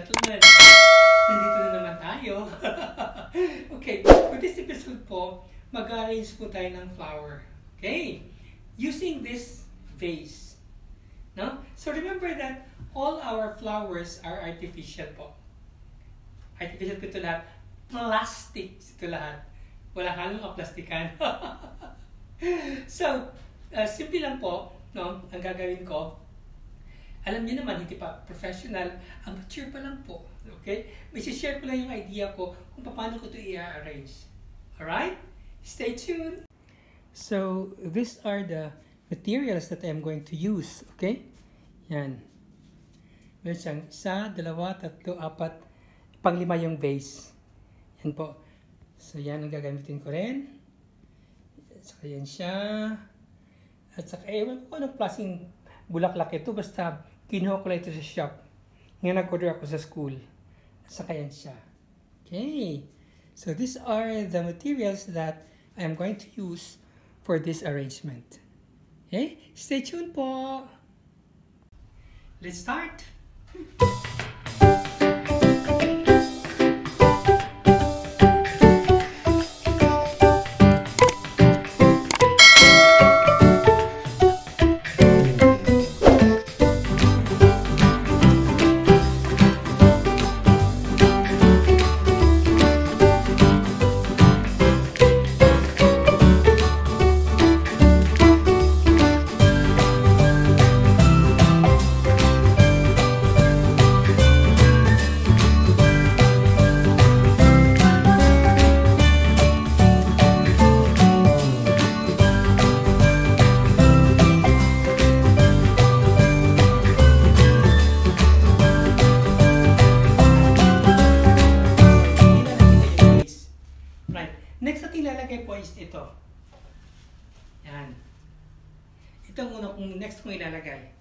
gentlemen, nandito na naman tayo. Okay, for this episode po, mag-arrange po tayo ng flower. Okay? Using this vase. No? So remember that all our flowers are artificial po. Artificial po ito lahat. Plastic ito lahat. Wala halong plastikan. So, simple lang po, no? Ang gagawin ko, alam niyo naman, hindi pa professional, amateur pa lang po. Okay? May share ko lang yung idea ko kung paano ko ito i-arrange. Alright? Stay tuned! So, these are the materials that I'm going to use. Okay? Yan. Meron siyang 1, 2, 3, 4, pang-5 yung base. Yan po. So, yan ang gagamitin ko rin. Saka yan siya. At saka, ewan ko anong klaseng bulaklak ito. Basta, kinuha ko lang ito sa shop. Ngayon nag-order ako sa school. At saka yan siya. Okay. So, these are the materials that I am going to use for this arrangement. Okay? Stay tuned po! Let's start! Next natin ilalagay po is ito. Yan. Ito ang una kong next kong ilalagay.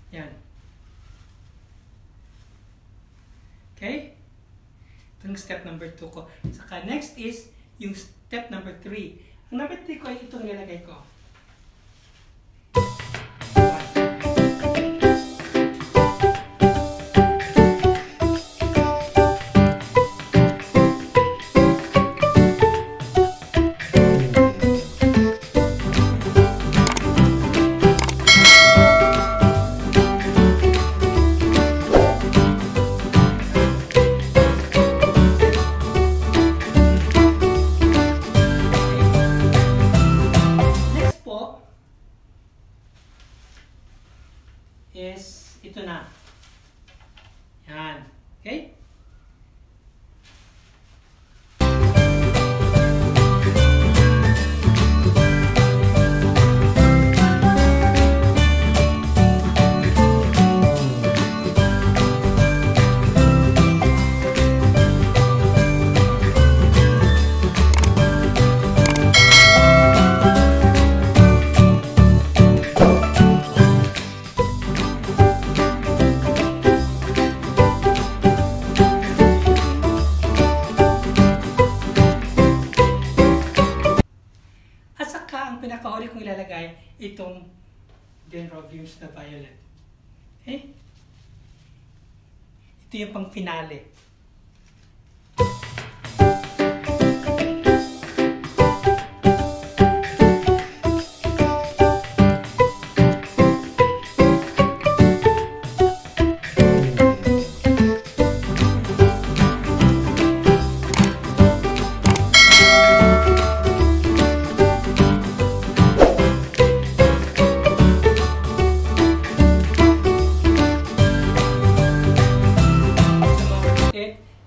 Yan. Okay? Ito yung step number 2 ko. Saka next is yung step number 3. Ang number 3 ko ay itong nilagay ko. Is ito na. Yan. Okay? Ang pinakahuli kong ilalagay itong dendrobiums na violet. Okay? Ito yung pang finale.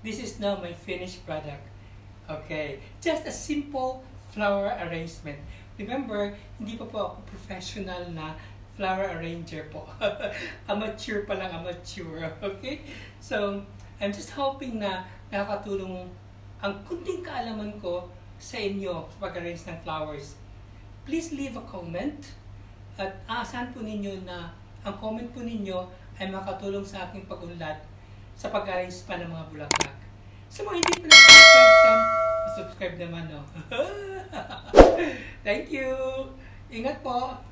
this is now my finished product. Okay, just a simple flower arrangement. Remember, hindi pa po ako professional na flower arranger po. Amateur pa lang, amateur. Okay? So, I'm just hoping na nakakatulong ang kunting kaalaman ko sa inyo sa pag-arrange ng flowers. Please leave a comment at aasahan po ninyo na ang comment po ninyo ay makatulong sa aking pag-unlad sa pag-arrange pa ng mga bulaklak. Sa mga hindi pa na-subscribe dyan, subscribe naman, no? Thank you! Ingat po!